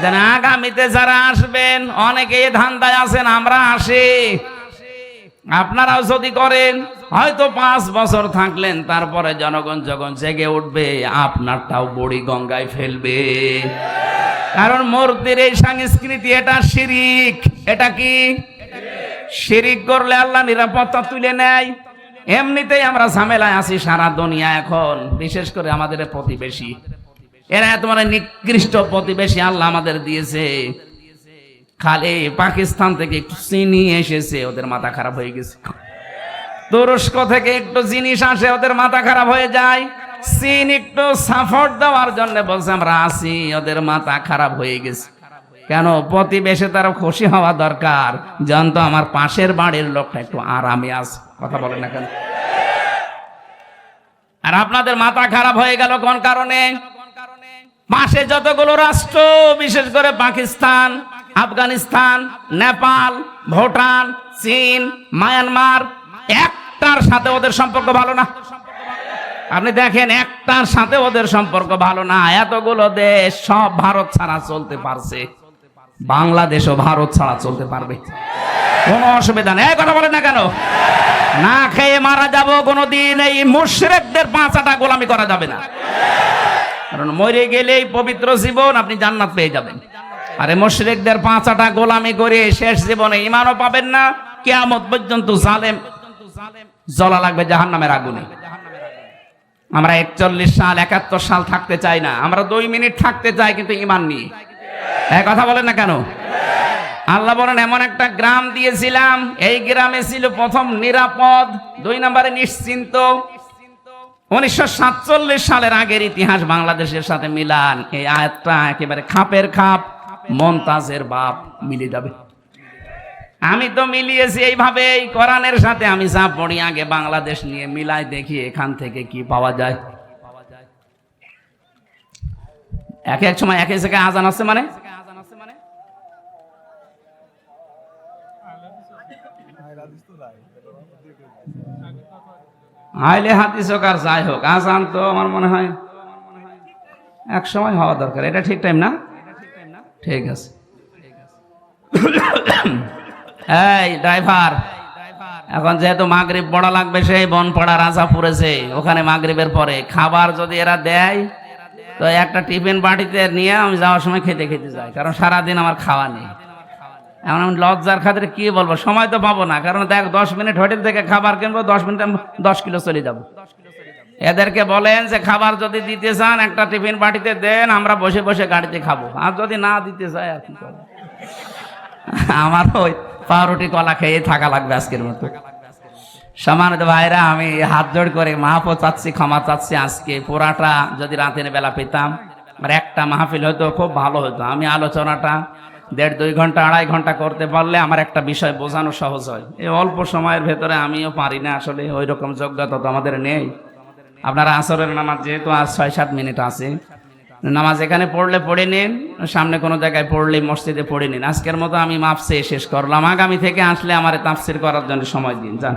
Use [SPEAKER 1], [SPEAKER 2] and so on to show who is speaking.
[SPEAKER 1] যেন আগামীতে যারা আসবেন অনেকে ধান্দায় আছেন আমরা আসি, আপনারাও যদি করেন হয়তো 5 বছর থাকলেন, তারপরে জনগণ যখন জেগে উঠবে আপনারটাও বুড়ি গঙ্গায় ফেলবে। কারণ মূর্তির এই সংস্কৃতি এটা শিরিক। এটা কি শিরিক? করলে আল্লাহ নিরাপত্তা তুলে নেয়। এমনিতেই আমরা ঝামেলায় আছি সারা দুনিয়া এখন, বিশেষ করে আমাদের প্রতিবেশী, এরা তোমার নিকৃষ্ট প্রতিবেশী আল্লাহ আমাদের দিয়েছে। খালি পাকিস্তান থেকে একটু চিনি এসেছে ওদের মাথা খারাপ হয়ে গেছে, তুরস্ক থেকে একটু জিনিস আসে ওদের মাথা খারাপ হয়ে যায়, চীন একটু সাপোর্ট দেওয়ার জন্য বলছে আমরা আসি, ওদের মাথা খারাপ হয়ে গেছে। কেন? প্রতিবেশী তারা খুশি হওয়া দরকার, জানতো আমার পাশের বাড়ির লোকটা একটু আরামে আছে। কথা বলেন না কেন? আর আপনাদের মাথা খারাপ হয়ে গেল কোন কারণে? পাশে যতগুলো রাষ্ট্র, বিশেষ করে পাকিস্তান, আফগানিস্তান, নেপাল, ভুটান, চীন, মায়ানমার, একটার সাথে ওদের সম্পর্ক ভালো না। আপনি দেখেন একটার সাথে ওদের সম্পর্ক ভালো না। এতগুলো দেশ সব ভারত ছাড়া চলতে পারছে, বাংলাদেশও ভারত ছাড়া চলতে পারবে, কোনো অসুবিধা নেই। কথা বলেন না কেন? না খেয়ে মারা যাব, কোনোদিন এই মুশরিকদের পাঁচাটা গোলামি করা যাবে না। কারণ মরে গেলেই পবিত্র জীবন, আপনি জান্নাত পেয়ে যাবেন। আরে মুশরিকদের পাঁচাটা গোলামি করে শেষ জীবনে ঈমানও পাবেন না, কিয়ামত পর্যন্ত জালেম জ্বলা লাগবে জাহান্নামের আগুনে। আমরা 41 সাল 71 সাল থাকতে চাই না, আমরা 2 মিনিট থাকতে চাই কিন্তু ঈমান নিয়ে। এই কথা বলেন না কেন? আল্লাহ বলেন এমন একটা গ্রাম দিয়েছিলাম, এই গ্রামে ছিল প্রথম নিরাপদ, 2 নম্বরে নিশ্চিন্ত। 1947 সালের আগের ইতিহাস বাংলাদেশের সাথে মিলান, এই আয়াতটা একেবারে খাপের খাপ, মমতাজের বাপ মিলে যাবে। আমি তো মিলিয়েছি এইভাবে কোরআনের সাথে, আমি যা পড়ি আগে বাংলাদেশ নিয়ে মিলাই দেখি এখান থেকে কি পাওয়া যায়। এক এক সময় এক এক জায়গায় আজান আছে, মানে আইলে হাদিস হোক আর যাই হোক, আজান তো আমার মনে হয় এক সময় হওয়া দরকার। এটা ঠিক টাইম না? ঠিক আছে। এই ড্রাইভার, এখন যেহেতু মাগরিব পড়া লাগবে, সেই বনপাড়া রাজা পড়েছে, ওখানে মাগরিবের পরে খাবার যদি এরা দেয় তো একটা টিফিন বাটিতে নিয়ে আমি যাওয়ার সময় খেতে খেতে যাই, কারণ সারাদিন আমার খাওয়া নেই। এখন আমি লজ্জার খাতিরে কি বলবো, সময় তো পাবো না। কারণ দেখ 10 মিনিট হোটেল থেকে খাবার কিনবো, 10 মিনিটে 10 কিলো চলে যাবো। এদেরকে বলেন যে খাবার যদি দিতে চান একটা টিফিন বাটিতে দেন, আমরা বসে বসে গাড়িতে খাবো। আর যদি না দিতে চাই আর কি করবো, আমার ওই পাউরুটি কলা খেয়ে থাকা লাগবে আজকের মতো। সম্মানিত ভাইরা, আমি হাত জোড় করে মাহফিল চাচ্ছি, ক্ষমা চাচ্ছি। আজকে পুরাটা যদি রাতের বেলা পেতাম, আর একটা মাহফিল হয়তো খুব ভালো হতো। আমি আলোচনাটা 1.5-2 ঘন্টা 2.5 ঘন্টা করতে পারলে আমার একটা বিষয় বোঝানো সহজ হয়। এই অল্প সময়ের ভেতরে আমিও পারি না, আসলে ওই রকম যোগ্যতা তো আমাদের নেই। আপনারা আসরের নামাজ যেহেতু আজ 6-7 মিনিট আছে, নামাজ এখানে পড়লে পড়ে নিন, সামনে কোনো জায়গায় পড়লে মসজিদে পড়ে নিন। আজকের মতো আমি মাপ চেয়ে শেষ করলাম। আগামী থেকে আসলে আমার তাফসীর করার জন্য সময় দিন, যান।